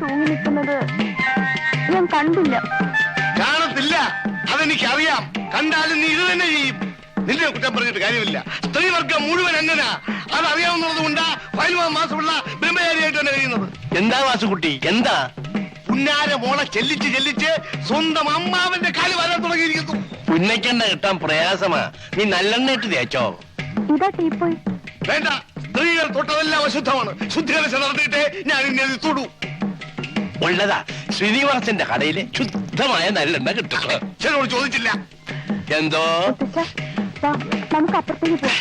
തൂങ്ങി നിൽക്കുന്നത് ഞാൻ കണ്ടില്ല. കാണത്തില്ല, അതെനിക്കറിയാം. കണ്ടാലും നീ ഇത് തന്നെ ചെയ്യും. നിന്നെ കുറ്റം പറഞ്ഞിട്ട് കാര്യമില്ല. സ്ത്രീവർഗം മുഴുവൻ അങ്ങനാ. അതറിയാവുന്നത് കൊണ്ടാ 15 മാസമുള്ള ബ്രഹ്മചാരിയായിട്ട് തന്നെ കഴിയുന്നത്. എന്താ വാസുകുട്ടി, എന്താ? പുന്നാര മോളെ ചെല്ലിച്ച് ചെല്ലിച്ച് സ്വന്തം അമ്മാവന്റെ കാല് വരാൻ തുടങ്ങിയിരിക്കുന്നു. പുന്നയ്ക്കെണ്ണ കിട്ടാൻ പ്രയാസമാ. നീ നല്ലെണ്ണയിട്ട് തേച്ചോ? ഇതാ ടീപ്പോയി. വേണ്ട, സ്ത്രീകൾ തൊട്ടതെല്ലാം അശുദ്ധമാണ്. ശുദ്ധീകരണം നടത്തിയിട്ടേ ഞാൻ ഇന്നെ തൊടൂ. ഉള്ളതാ, ശ്രീനിവാസന്റെ കടയിലെ ശുദ്ധമായ നല്ലെണ്ണ കിട്ടും. ചിലരോട് ചോദിച്ചില്ല. എന്തോ നമുക്ക് അപ്പുറത്തേക്ക് പോവാം.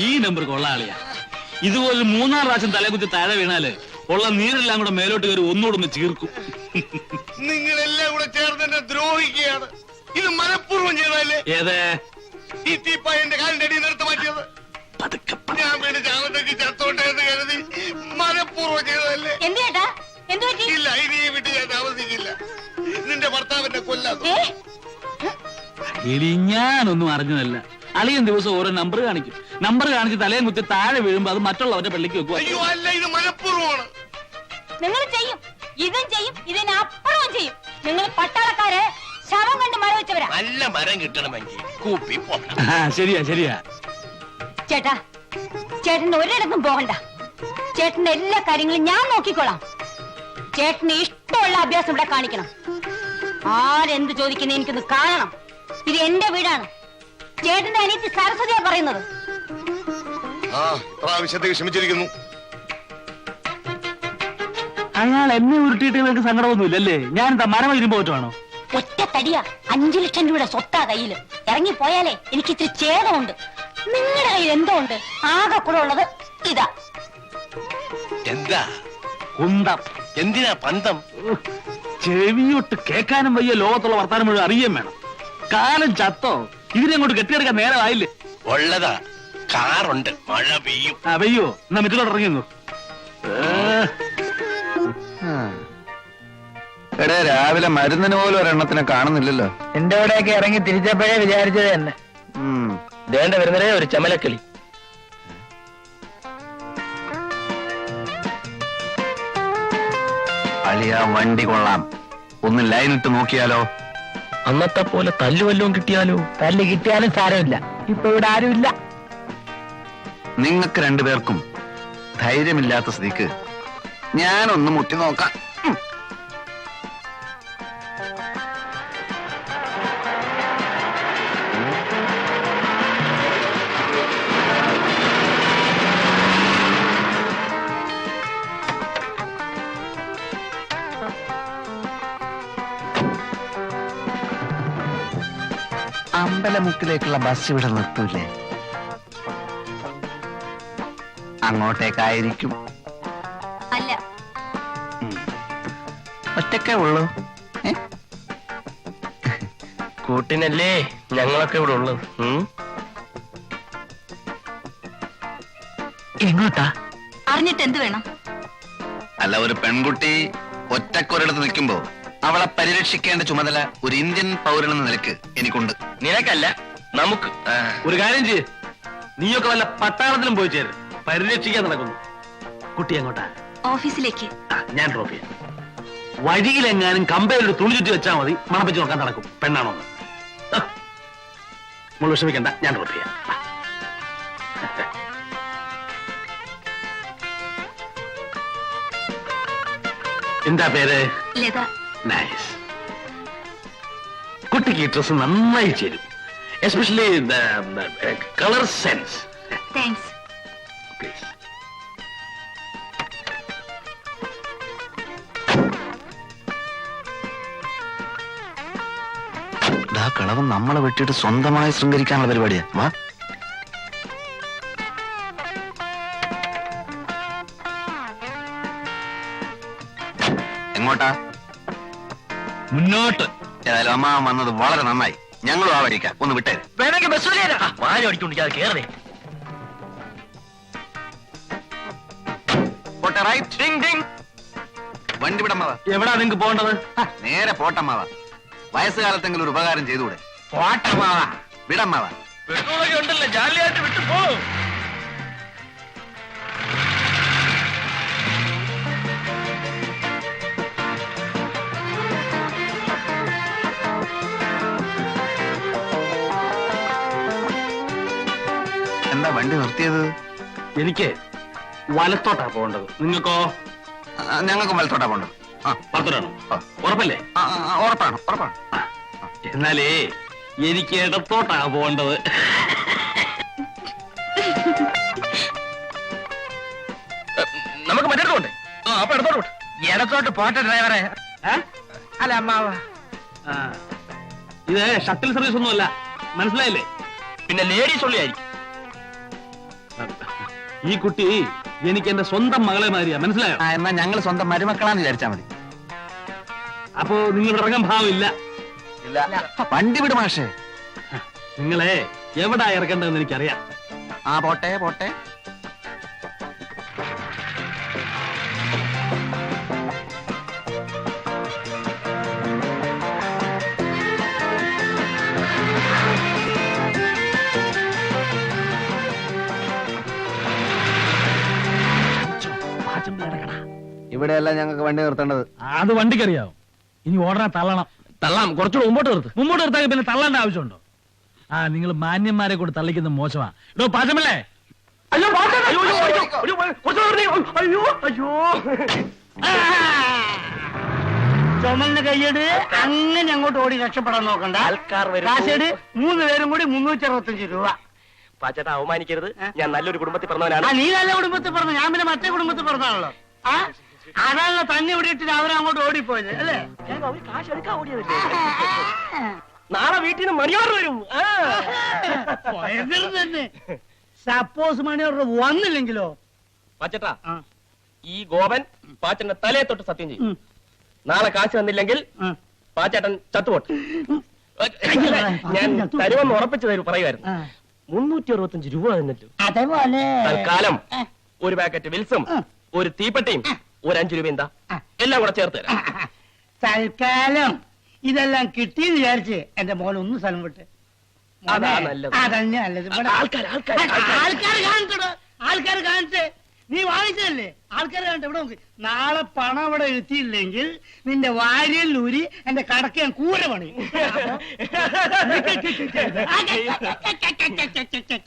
ഈ നമ്പർ കൊള്ളാളിയാ. ഇതുപോലെ 3-4 പ്രാവശ്യം തലകുത്തി താഴെ വീണാല് ഉള്ള നീരെല്ലാം കൂടെ മേലോട്ട് കയറി ഒന്നുകൂടെ ചീർക്കും. നിങ്ങളെല്ലാം കൂടെ ചേർന്ന് എന്നെ ദ്രോഹിക്കുകയാണ്. ഇത് മനഃപൂർവ്വം ചെയ്തല്ലേ? ഏതേ ഈ തീപ്പ എന്റെ കാലിന്റെ അടിയിൽ നിർത്തി മാറ്റിയത്? ഞാൻ വീട് ചാവത്തേക്ക് ചത്തോട്ടെ എന്ന് കരുതി മനഃപൂർവ്വം ചെയ്തതല്ലേ? ഇല്ല, ഇനി ഈ വീട്ടിൽ ഞാൻ താമസിക്കില്ല. നിന്റെ ഭർത്താവിനെ കൊല്ലാതെ. ഞാനൊന്നും അറിഞ്ഞതല്ല. അളിയൻ ദിവസം ഓരോ നമ്പർ കാണിക്കും. നമ്പർ കാണിച്ച് തലയും കുത്തി താഴെ വീഴുമ്പോ അത് മറ്റുള്ളവരുടെ പള്ളിക്ക് വെക്കുക. അയ്യോ അല്ല, ഇത് മനഃപൂർവ്വമാണ്. നിങ്ങൾ ചെയ്യും, ഇതും ചെയ്യും, ഇതിനപ്പുറവും ചെയ്യും. നിങ്ങൾ പട്ടാളക്കാരെ ശവം കണ്ട് മരം വെച്ചവരാ. നല്ല മരം കിട്ടണമെങ്കിൽ കൂപ്പി പോകണം. ശരിയാ ശരിയാ. ചേട്ടാ, ചേട്ടന് ഒരിടത്തും പോകണ്ട. ചേട്ടന്റെ എല്ലാ കാര്യങ്ങളും ഞാൻ നോക്കിക്കോളാം. ചേട്ടന് ഇഷ്ടമുള്ള അഭ്യാസം ഇവിടെ കാണിക്കണം. ആരെന്ത് ചോദിക്കുന്ന എനിക്കൊന്ന് കാണണം. ഇത് എന്റെ വീടാണ്. ചേട്ടന്റെ അനിയത്തി സരസ്വതിയാ പറയുന്നത്. ആവശ്യത്തേക്ക് ക്ഷമിച്ചിരിക്കുന്നു. അയാൾ എന്നെ ഉരുട്ടിയിട്ട് നിങ്ങൾക്ക് സങ്കടമൊന്നുമില്ലല്ലേ? ഞാൻ എന്താ മരം ഇരുമ്പോ പറ്റുവാണോ? ഒറ്റ തടിയാ, 5 ലക്ഷം രൂപയുടെ സ്വത്താ കയ്യില്. ഇറങ്ങിപ്പോയാലേ എനിക്ക് ഇത്തിരി ഛേദമുണ്ട്. നിങ്ങളുടെ കയ്യിൽ എന്തോ ഉണ്ട്. ആകെ കൂടെ ഉള്ളത് ഇതാ. എന്താ? കുന്തം. എന്തിനാ പന്തം? ചെവിയൊട്ട് കേൾക്കാനും വയ്യ. ലോകത്തുള്ള വർത്താനം മുഴുവൻ അറിയാൻ വേണം. കാലം ചത്തോ? ഇതിനെ അങ്ങോട്ട് കെട്ടിയെടുക്കാൻ നേരമായില്ലേ? ഉള്ളതാ, കാറുണ്ട്. മഴ പെയ്യും. പെയ്യോ? എന്നാ മിറ്റിലോട്ട് ഇറങ്ങിയോ? എടേ, രാവിലെ മരുന്നിന് പോലും ഒരെണ്ണത്തിനെ കാണുന്നില്ലല്ലോ. എന്റെ അവിടെയൊക്കെ ഇറങ്ങി തിരിച്ചപ്പോഴേ വിചാരിച്ചത് തന്നെ. വേണ്ട വരുന്നതേ ഒരു ചമലക്കിളി. അളിയ, വണ്ടി കൊള്ളാം. ഒന്ന് ലൈനിട്ട് നോക്കിയാലോ? അന്നത്തെ പോലെ തല്ലുവല്ലോ കിട്ടിയാലോ? തല്ല് കിട്ടിയാലും സാരമില്ല. ഇപ്പൊ ഇവിടെ ആരുമില്ല. നിങ്ങൾക്ക് രണ്ടുപേർക്കും ധൈര്യമില്ലാത്ത സ്ഥിതിക്ക് ഞാനൊന്ന് മുട്ടി നോക്കാം. അമ്പലമുക്കിലേക്കുള്ള ബസ് ഇവിടെ നിർത്തൂലേ? അങ്ങോട്ടേക്കായിരിക്കും. അല്ല, ഒറ്റക്കേ ഉള്ളൂ. കൂട്ടിനല്ലേ ഞങ്ങളൊക്കെ ഇവിടെ ഉള്ളത്. എങ്ങോട്ടാ? അറിഞ്ഞിട്ട് എന്ത് വേണം? അല്ല, ഒരു പെൺകുട്ടി ഒറ്റക്കൊരിടത്ത് നിൽക്കുമ്പോ അവളെ പരിരക്ഷിക്കേണ്ട ചുമതല ഒരു ഇന്ത്യൻ പൗരനെന്ന നിലക്ക് എനിക്കുണ്ട്. നിനക്കല്ല, നമുക്ക്. ഒരു കാര്യം ചെയ്യ്, നീയൊക്കെ വല്ല പട്ടാളത്തിലും പോയി ചേരും. പരിരക്ഷിക്കാൻ നടക്കുന്നു. കുട്ടി എങ്ങോട്ടാ? ഓഫീസിലേക്ക്. ഞാൻ ഡ്രോപ്പ് ചെയ്യാം. വഴിയിലെങ്ങാനും കമ്പയിലൊരു തുണി ചുറ്റി വെച്ചാൽ മതി. മണപ്പിച്ച് നോക്കാൻ നടക്കും. പെണ്ണാണോ? മോള് വിഷമിക്കണ്ട, ഞാൻ ഡ്രോപ്പ് ചെയ്യാം. എന്താ പേര്? ലത. നൈസ്. കുട്ടിക്ക് ഈ ഡ്രസ് നന്നായി ചേരും, especially colour sense. Thanks. Please. കളവൻ നമ്മളെ വെട്ടിയിട്ട് സ്വന്തമായി ശൃംഗരിക്കാനുള്ള പരിപാടിയാ. വാ. എങ്ങോട്ടാ? മുന്നോട്ട്. ഏതായാലും അമ്മ വന്നത് വളരെ നന്നായി. ഞങ്ങളും ആ വഴിക്കാം. ഒന്ന് വിട്ടേ. വേണമെങ്കിൽ ബസ് വാരി അടിക്കൊണ്ടിരിക്കാതെ കേറേ. പോട്ടെ, റൈറ്റ്. വണ്ടി വിടമ്മാവാ. എവിടാ നിങ്ങക്ക് പോകേണ്ടത്? നേരെ പോട്ടമ്മാവാ. വയസ്സുകാലത്തെങ്കിലും ഒരു ഉപകാരം ചെയ്തുകൂടെ? പോട്ടമാവാ. വിടമ്മാവാ. പെട്രോളൊക്കെ ഉണ്ടല്ലോ, ജാലിയായിട്ട് വിട്ടു പോ. എന്താ വണ്ടി നിർത്തിയത്? എനിക്ക് വലത്തോട്ടാ പോകേണ്ടത്. നിങ്ങൾക്കോ? ഞങ്ങൾക്ക് വലത്തോട്ടാ പോണ്ടത്. വലത്തോട്ടാണോ? ആ. ഉറപ്പല്ലേ? ഉറപ്പാണ്, ഉറപ്പാണ്. എന്നാലേ എനിക്ക് ഇടത്തോട്ടാ പോകേണ്ടത്. നമുക്ക് മറ്റേടത്തോട്ടെ. അപ്പൊ ഇടത്തോട്ട് വിട്ടു. ഇടത്തോട്ട് പോട്ടെ ഡ്രൈവറെ. അല്ല അമ്മാവ, ആ, ഇത് ഷട്ടിൽ സർവീസ് ഒന്നുമല്ല, മനസ്സിലായില്ലേ? പിന്നെ ലേഡീസ് ഉള്ളിയായിരിക്കും. ഈ കുട്ടി എനിക്ക് എന്റെ സ്വന്തം മകളെ മാതിരിയാ, മനസ്സിലായോ? എന്നാ ഞങ്ങൾ സ്വന്തം മരുമക്കളാന്ന് വിചാരിച്ചാ മതി. അപ്പോ നിങ്ങളുടെ ഇറങ്ങാൻ ഭാവമില്ല. വണ്ടി വിട് മാഷേ. നിങ്ങളെ എവിടാ ഇറക്കേണ്ടതെന്ന് എനിക്കറിയാം. പോട്ടെ പോട്ടെ. ഇവിടെയല്ല ഞങ്ങൾക്ക് വണ്ടി നിർത്തേണ്ടത്. അത് വണ്ടിക്കറിയാവും. ഇനി ഓടനെ തള്ളണം. തള്ളാം, കുറച്ചുകൂടെ മുമ്പോട്ട് നിർത്ത്. മുമ്പോട്ട് നിർത്താൻ പിന്നെ തള്ളേണ്ട ആവശ്യമുണ്ടോ? ആ, നിങ്ങൾ മാന്യന്മാരെ കൂടെ തള്ളിക്കുന്നത് മോശമാ. ഇടോ പാചമല്ലേ? അയ്യോ, അയ്യോ, അയ്യോ, അയ്യോ. ചുമലിന് കൈയ്യട്, അങ്ങനെ അങ്ങോട്ട് ഓടി രക്ഷപ്പെടാൻ നോക്കണ്ട. ആൾക്കാർ വരും. കാശേട് 3 പേരും കൂടി 365 രൂപ. പാച്ചേട്ടാ, അവമാനിക്കരുത്. ഞാൻ നല്ലൊരു കുടുംബത്തിൽ ആ, പറഞ്ഞവനാണ്. നീ നല്ല കുടുംബത്തിൽ പറഞ്ഞു, ഞാൻ പിന്നെ മറ്റേ കുടുംബത്തിൽ പറഞ്ഞാണല്ലോ. ആ, അതാണല്ലോ തന്നെ ഇവിടെ ഇട്ടിട്ട് അവരങ്ങോട്ട് ഓടിപ്പോയത് അല്ലേ? കാശ് എടുക്കാൻ ഓടിയതല്ലേ? നാളെ വീട്ടിൽ നിന്ന് മണിയോർ വരും. ഭയങ്കരം തന്നെ. സപ്പോസ് മണിയോർ വന്നില്ലെങ്കിലോ? പാച്ചേട്ടാ, ആ, ഈ ഗോപൻ പാച്ചന്റെ തലയെ തൊട്ട് സത്യം ചെയ്യും. ഉം, നാളെ കാശ് വന്നില്ലെങ്കിൽ ഉം. പാച്ചേട്ടൻ ചത്തുപോട്ടെ. ഞാൻ തരുമെന്ന് ഉറപ്പിച്ചു തരും പറയുമായിരുന്നു. ആ, 365 രൂപ തന്നിട്ടു. അതേപോലെ തൽക്കാലം ഒരു പാക്കറ്റ് വിൽസും ഒരു തീപ്പെട്ടിയും ഒരു 5 രൂപ എന്താ എല്ലാം കൂടെ ചേർത്ത് തരാം. തൽക്കാലം ഇതെല്ലാം കിട്ടിയെന്ന് വിചാരിച്ച് എന്റെ മോൻ ഒന്ന് സ്ഥലം വിട്ട്. അതാ നല്ലത്. അതന്നെ നല്ലത്. ആൾക്കാർ കാണിച്ചോ, ആൾക്കാർ കാണിച്ചേ. നീ വാങ്ങിച്ചതല്ലേ, ആൾക്കാർ കാണട്ടെ. ഇവിടെ നോക്ക്, നാളെ പണം ഇവിടെ എത്തിയില്ലെങ്കിൽ നിന്റെ വാരിയല്ലൂരി എന്റെ കടക്ക് ഞാൻ കൂര പണിയും.